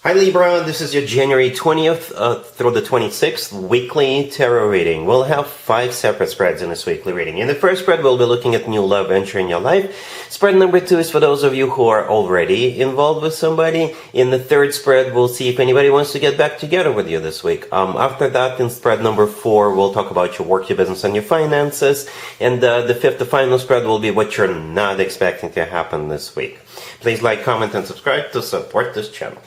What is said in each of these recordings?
Hi Libra, this is your January 20th through the 26th weekly tarot reading. We'll have 5 separate spreads in this weekly reading. In the first spread, we'll be looking at new love entering your life. Spread number 2 is for those of you who are already involved with somebody. In the third spread, we'll see if anybody wants to get back together with you this week. After that, in spread number 4, we'll talk about your work, your business, and your finances. And the fifth, the final spread, will be what you're not expecting to happen this week. Please like, comment, and subscribe to support this channel.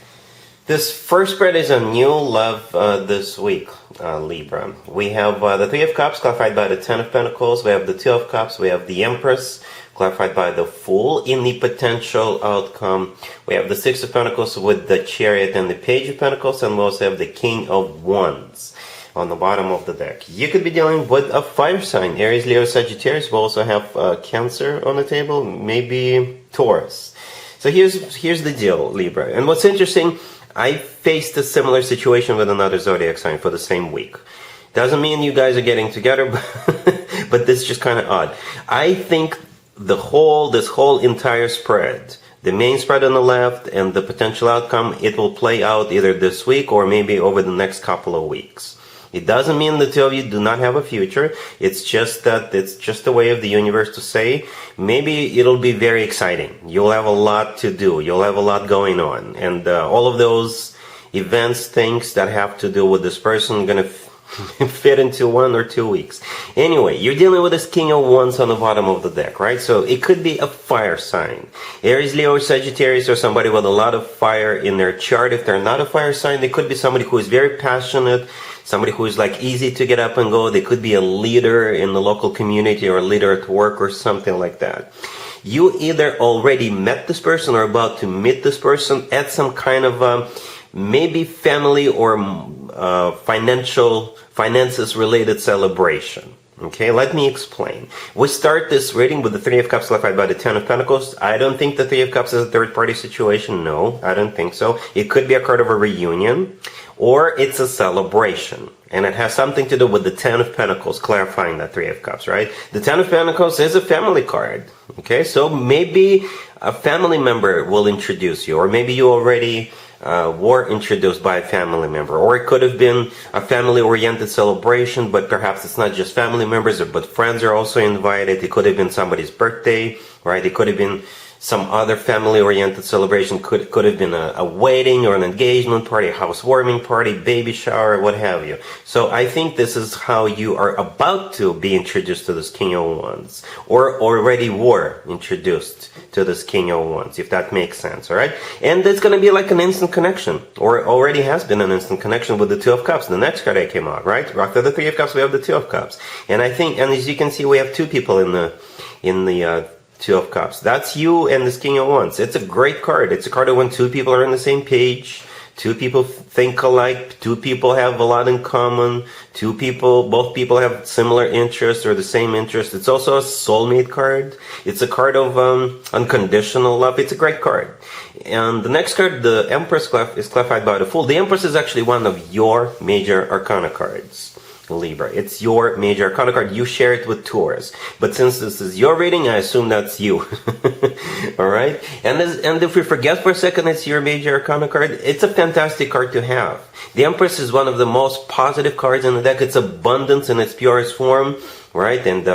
This first spread is a new love this week, Libra. We have the Three of Cups clarified by the Ten of Pentacles. We have the Two of Cups. We have the Empress clarified by the Fool in the potential outcome. We have the Six of Pentacles with the Chariot and the Page of Pentacles. And we also have the King of Wands on the bottom of the deck. You could be dealing with a fire sign. Aries, Leo, Sagittarius. We also have Cancer on the table. Maybe Taurus. So here's the deal, Libra. And what's interesting, I faced a similar situation with another zodiac sign for the same week. Doesn't mean you guys are getting together, but this is just kind of odd. I think this whole entire spread, the main spread on the left and the potential outcome, it will play out either this week or maybe over the next couple of weeks. It doesn't mean the two of you do not have a future. It's just that it's just a way of the universe to say, maybe it'll be very exciting. You'll have a lot to do. You'll have a lot going on. And all of those events, things that have to do with this person going to fit into 1 or 2 weeks. Anyway, you're dealing with this King of Wands on the bottom of the deck, right? So it could be a fire sign. Aries, Leo, or Sagittarius, or somebody with a lot of fire in their chart. If they're not a fire sign, they could be somebody who is very passionate, somebody who is like easy to get up and go. They could be a leader in the local community or a leader at work or something like that. You either already met this person or about to meet this person at some kind of maybe family or finances related celebration. Okay, let me explain. We start this reading with the Three of Cups clarified by the Ten of Pentacles. I don't think the Three of Cups is a third-party situation. No, I don't think so. It could be a card of a reunion, or it's a celebration. And it has something to do with the Ten of Pentacles, clarifying that Three of Cups, right? The Ten of Pentacles is a family card. Okay, so maybe a family member will introduce you, or maybe you already were introduced by a family member, or it could have been a family-oriented celebration, but perhaps it's not just family members, but friends are also invited. It could have been somebody's birthday, right? It could have been some other family-oriented celebration. Could have been a wedding or an engagement party, a housewarming party, baby shower, what have you. So I think this is how you are about to be introduced to this King of Wands, or already were introduced to this King of Wands, if that makes sense, all right? And it's going to be like an instant connection, or already has been an instant connection with the Two of Cups, the next card that came out, right? After the Three of Cups, we have the Two of Cups. And I think, and as you can see, we have 2 people in the Two of Cups. That's you and this King of Wands. It's a great card. It's a card of when 2 people are on the same page, 2 people think alike, 2 people have a lot in common, both people have similar interests or the same interests. It's also a soulmate card. It's a card of unconditional love. It's a great card. And the next card, the Empress, is clarified by the Fool. The Empress is actually one of your major arcana cards, Libra. It's your major arcana card. You share it with Taurus. But since this is your reading, I assume that's you. Alright? And if we forget for a second it's your major arcana card, it's a fantastic card to have. The Empress is one of the most positive cards in the deck. It's abundance in its purest form. Right? And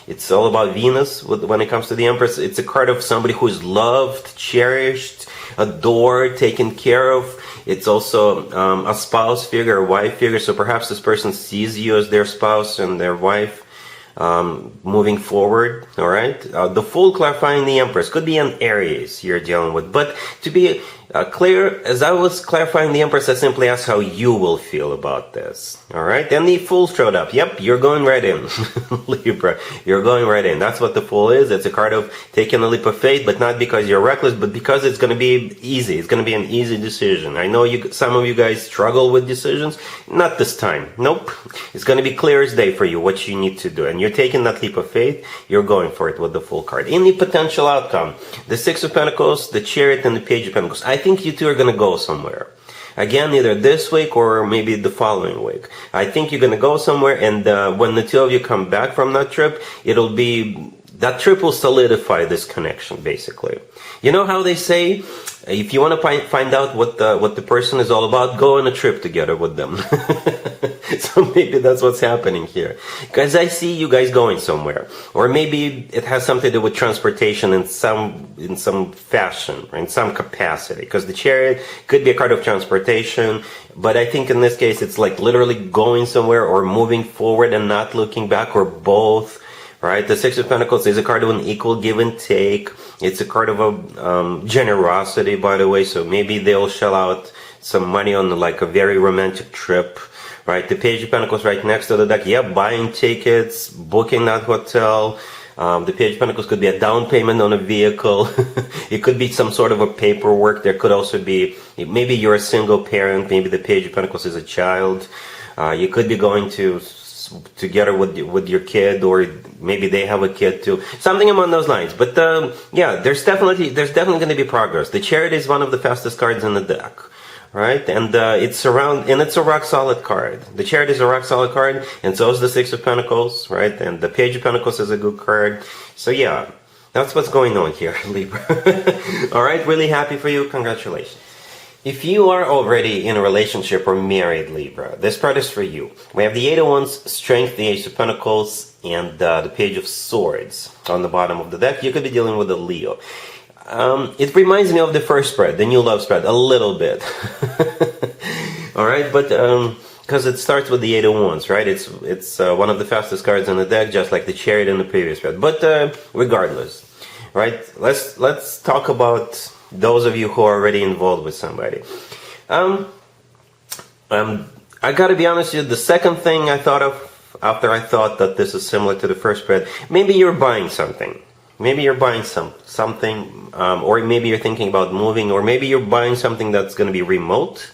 it's all about Venus when it comes to the Empress. It's a card of somebody who's loved, cherished, adored, taken care of. It's also a spouse figure, a wife figure. So perhaps this person sees you as their spouse and their wife moving forward. All right. The Fool clarifying the Empress could be an Aries you're dealing with. But to be clear, as I was clarifying the Empress, I simply asked how you will feel about this. All right. And the Fool showed up. Yep, you're going right in, Libra. You're going right in. That's what the Fool is. It's a card of taking a leap of faith, but not because you're reckless, but because it's going to be easy. It's going to be an easy decision. I know some of you guys struggle with decisions. Not this time. Nope. It's going to be clear as day for you what you need to do. And you're taking that leap of faith. You're going for it with the Fool card. In the potential outcome, the Six of Pentacles, the Chariot, and the Page of Pentacles. I think you two are going to go somewhere. Again, either this week or maybe the following week. I think you're going to go somewhere, and when the two of you come back from that trip, it'll be that trip will solidify this connection, basically. You know how they say, if you want to find out what the person is all about, go on a trip together with them. So maybe that's what's happening here. Because I see you guys going somewhere. Or maybe it has something to do with transportation in some fashion, or in some capacity. Because the Chariot could be a card of transportation, but I think in this case it's like literally going somewhere or moving forward and not looking back, or both. Right? The Six of Pentacles is a card of an equal give and take. It's a card of a generosity, by the way. So maybe they'll shell out some money on like a very romantic trip. Right? The Page of Pentacles right next to the deck. Yeah, buying tickets, booking that hotel. The Page of Pentacles could be a down payment on a vehicle. It could be some sort of a paperwork. There could also be, maybe you're a single parent. Maybe the Page of Pentacles is a child. You could be going together with your kid, or maybe they have a kid too, something along those lines. But yeah, there's definitely going to be progress. The Chariot is one of the fastest cards in the deck, right? And it's a rock solid card. The Chariot is a rock solid card, and so is the Six of Pentacles, right? And the Page of Pentacles is a good card. So yeah, that's what's going on here, Libra. All right, really happy for you. Congratulations. If you are already in a relationship or married, Libra, this card is for you. We have the Eight of Wands, Strength, the Ace of Pentacles, and the Page of Swords on the bottom of the deck. You could be dealing with a Leo. It reminds me of the first spread, the new love spread, a little bit. All right, but because it starts with the Eight of Wands, right? It's one of the fastest cards in the deck, just like the Chariot in the previous spread. But regardless, right? Let's talk about those of you who are already involved with somebody. I gotta be honest with you, the second thing I thought of after I thought that this is similar to the first spread, maybe you're buying something. Maybe you're buying something, or maybe you're thinking about moving, or maybe you're buying something that's going to be remote,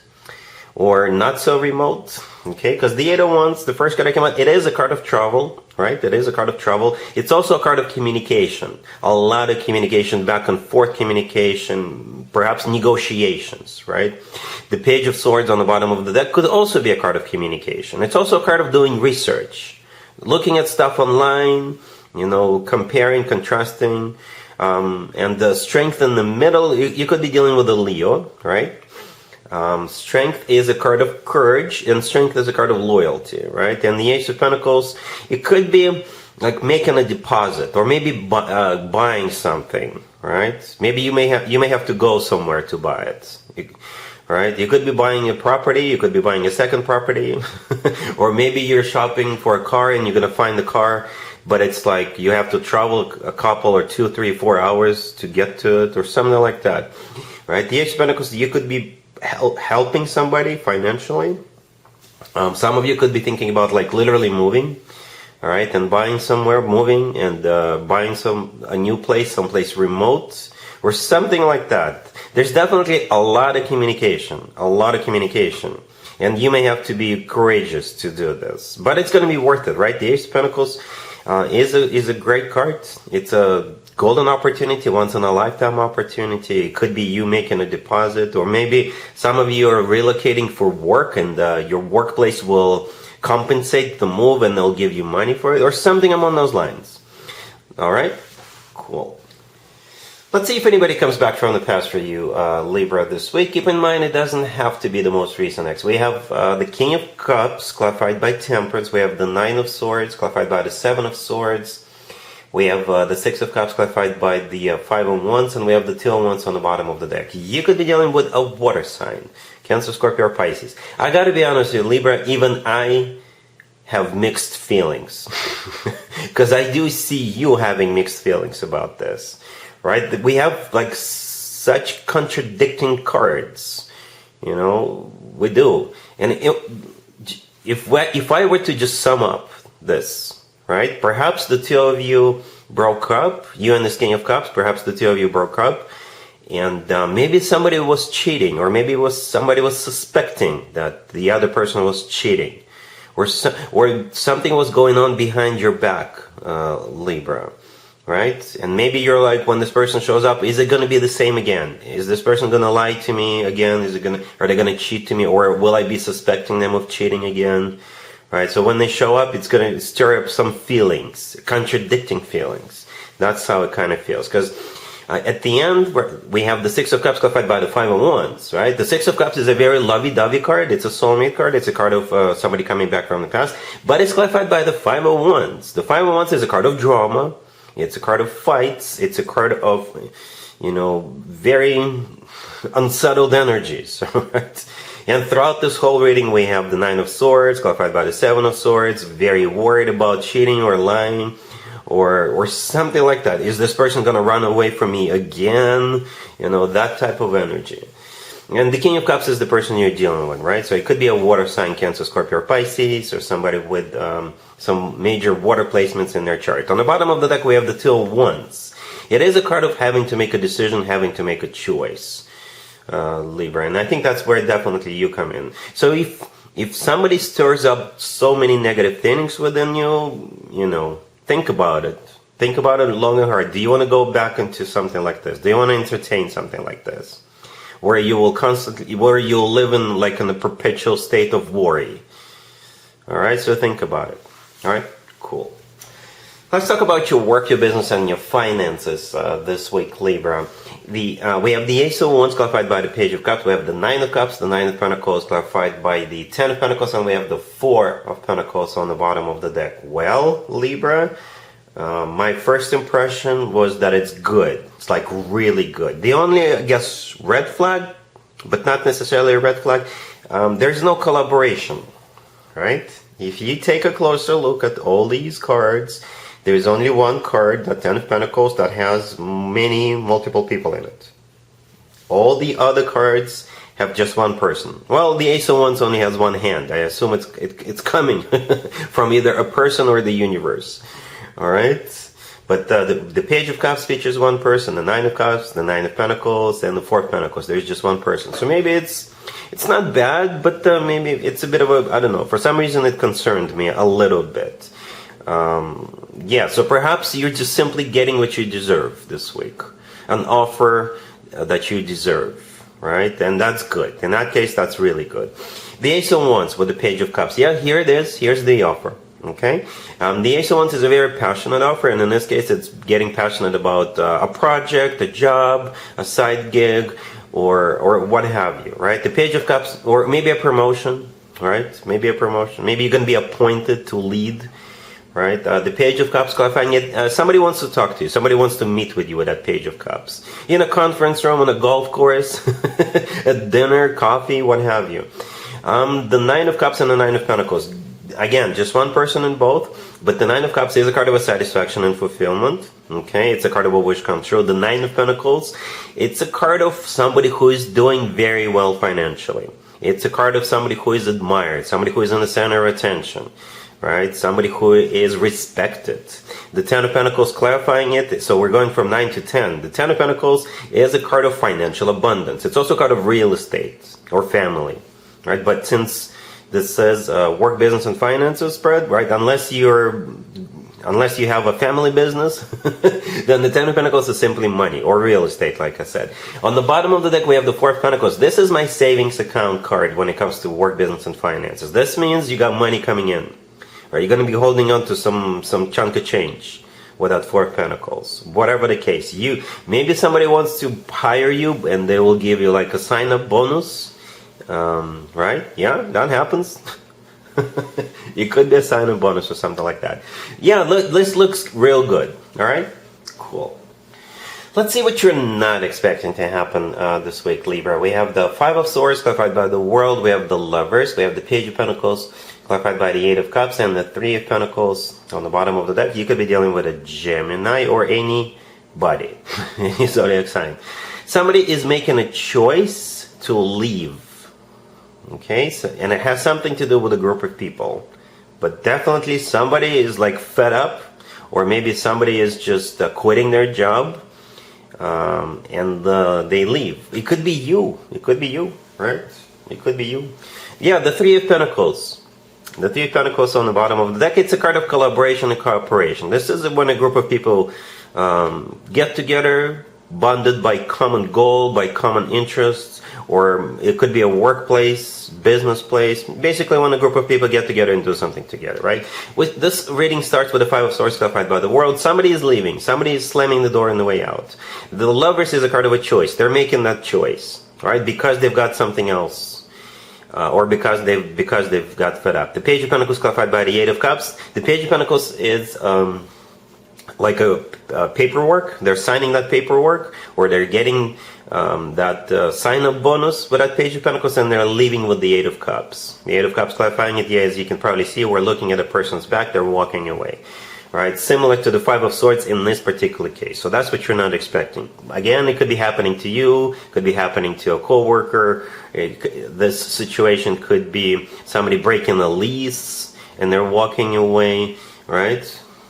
or not so remote, okay? Because the Eight of Wands, the first card that came out, it is a card of travel, right? It is a card of travel. It's also a card of communication. A lot of communication, back and forth communication, perhaps negotiations, right? The Page of Swords on the bottom of the deck could also be a card of communication. It's also a card of doing research, looking at stuff online, you know, comparing, contrasting, and the Strength in the middle, you could be dealing with a Leo, right? Strength is a card of courage, and Strength is a card of loyalty, right? And the Ace of Pentacles, it could be like making a deposit, or maybe buying something, right? Maybe you may have to go somewhere to buy it, right? You could be buying a property, you could be buying a second property, or maybe you're shopping for a car and you're gonna find the car, but it's like you have to travel a couple or 2, 3, 4 hours to get to it, or something like that, right? The Ace of Pentacles, you could be helping somebody financially. Some of you could be thinking about like literally moving, all right, and buying somewhere, moving, and buying a new place, someplace remote, or something like that. There's definitely a lot of communication, and you may have to be courageous to do this, but it's going to be worth it, right? The Ace of Pentacles is a great card. It's a golden opportunity, once in a lifetime opportunity. It could be you making a deposit, or maybe some of you are relocating for work, and your workplace will compensate the move and they'll give you money for it, or something along those lines. All right, cool. Let's see if anybody comes back from the past for you, Libra, this week. Keep in mind, it doesn't have to be the most recent ex. We have the King of Cups, clarified by Temperance. We have the Nine of Swords, clarified by the Seven of Swords. We have the Six of Cups, clarified by the Five of Wands, and we have the Two of Wands on the bottom of the deck. You could be dealing with a water sign, Cancer, Scorpio, or Pisces. I gotta be honest with you, Libra, even I have mixed feelings. Because I do see you having mixed feelings about this, right? We have like such contradicting cards, you know, we do. And if I were to just sum up this, right? Perhaps the two of you broke up, you and this King of Cups, perhaps the two of you broke up, and maybe somebody was cheating, or maybe somebody was suspecting that the other person was cheating, or something was going on behind your back, Libra, right? And maybe you're like, when this person shows up, is it going to be the same again? Is this person going to lie to me again? Are they going to cheat to me, or will I be suspecting them of cheating again? Right, so when they show up, it's going to stir up some feelings, contradicting feelings. That's how it kind of feels. Because at the end, we have the Six of Cups clarified by the Five of Wands, right? The Six of Cups is a very lovey-dovey card. It's a soulmate card. It's a card of somebody coming back from the past. But it's clarified by the Five of Wands. The Five of Wands is a card of drama. It's a card of fights. It's a card of, very unsettled energies, right? And throughout this whole reading, we have the Nine of Swords, clarified by the Seven of Swords, very worried about cheating or lying, or something like that. Is this person going to run away from me again? That type of energy. And the King of Cups is the person you're dealing with, right? So it could be a water sign, Cancer, Scorpio, or Pisces, or somebody with some major water placements in their chart. On the bottom of the deck, we have the Two of Wands. It is a card of having to make a decision, having to make a choice. Libra, and I think that's where definitely you come in. So if somebody stirs up so many negative things within you, think about it. Think about it long and hard. Do you want to go back into something like this? Do you want to entertain something like this? Where you'll live in a perpetual state of worry. Alright, so think about it. Alright, cool. Let's talk about your work, your business, and your finances this week, Libra. We have the Ace of Wands clarified by the Page of Cups. We have the Nine of Cups, the Nine of Pentacles clarified by the Ten of Pentacles, and we have the Four of Pentacles on the bottom of the deck. Well, Libra, my first impression was that it's good. It's like really good. The only, I guess, red flag, but not necessarily a red flag, there's no collaboration, right? If you take a closer look at all these cards, there's only one card, the Ten of Pentacles, that has multiple people in it. All the other cards have just one person. Well, the Ace of Wands only has one hand. I assume it's coming from either a person or the universe. All right? But the Page of Cups features one person, the Nine of Cups, the Nine of Pentacles, and the Four of Pentacles. There's just one person. So maybe it's not bad, but maybe it's a bit of a, I don't know. For some reason, it concerned me a little bit. So perhaps you're just simply getting what you deserve this week. An offer that you deserve, right? And that's good. In that case, that's really good. The Ace of Wands with the Page of Cups. Yeah, here it is. Here's the offer. Okay? The Ace of Wands is a very passionate offer, and in this case, it's getting passionate about a project, a job, a side gig, or what have you, right? The Page of Cups, or maybe a promotion, right? Maybe a promotion. Maybe you're going to be appointed to lead. Right, the Page of Cups clarifying it. Somebody wants to talk to you. Somebody wants to meet with you with that Page of Cups. In a conference room, on a golf course, at dinner, coffee, what have you. The Nine of Cups and the Nine of Pentacles. Again, just one person in both. But the Nine of Cups is a card of a satisfaction and fulfillment. Okay, it's a card of a wish come true. The Nine of Pentacles, it's a card of somebody who is doing very well financially. It's a card of somebody who is admired, somebody who is in the center of attention. Right? Somebody who is respected. The Ten of Pentacles clarifying it. So we're going from 9 to 10. The Ten of Pentacles is a card of financial abundance. It's also a card of real estate or family. Right? But since this says work, business, and finances spread, right? Unless you have a family business, then the Ten of Pentacles is simply money or real estate, like I said. On the bottom of the deck, we have the Four of Pentacles. This is my savings account card when it comes to work, business, and finances. This means you got money coming in. Right, you're going to be holding on to some chunk of change with that Four of Pentacles. Whatever the case, maybe somebody wants to hire you and they will give you like a sign-up bonus. Right? Yeah, that happens. It could be a sign-up bonus or something like that. Yeah, this looks real good. All right? Cool. Let's see what you're not expecting to happen this week, Libra. We have the Five of Swords clarified by the World. We have the Lovers. We have the Page of Pentacles clarified by the Eight of Cups, and the Three of Pentacles on the bottom of the deck. You could be dealing with a Gemini or anybody, any zodiac sign. Somebody is making a choice to leave. Okay, and it has something to do with a group of people. But definitely somebody is like fed up, or maybe somebody is just quitting their job, and they leave. It could be you. It could be you, right? It could be you. Yeah, the Three of Pentacles. The Three of Pentacles on the bottom of the deck, it's a card of collaboration and cooperation. This is when a group of people get together, bonded by common goal, by common interests, or it could be a workplace, business place. Basically, when a group of people get together and do something together, right? With this reading starts with the Five of Swords clarified by the World. Somebody is leaving. Somebody is slamming the door on the way out. The Lovers is a card of a choice. They're making that choice, right? Because they've got something else. Or because they've got fed up. The Page of Pentacles clarified by the Eight of Cups. The Page of Pentacles is like a paperwork. They're signing that paperwork, or they're getting that sign-up bonus with that Page of Pentacles, and they're leaving with the Eight of Cups. The Eight of Cups clarifying it, yeah, as you can probably see, we're looking at a person's back, they're walking away. Right, similar to the Five of Swords in this particular case. So that's what you're not expecting. Again, it could be happening to you, could be happening to a coworker. This situation could be somebody breaking a lease and they're walking away, right?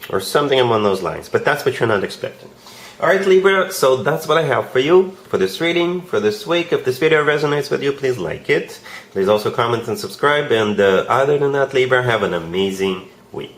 Or something along those lines. But that's what you're not expecting. Alright, Libra, so that's what I have for you for this reading, for this week. If this video resonates with you, please like it. Please also comment and subscribe. And other than that, Libra, have an amazing week.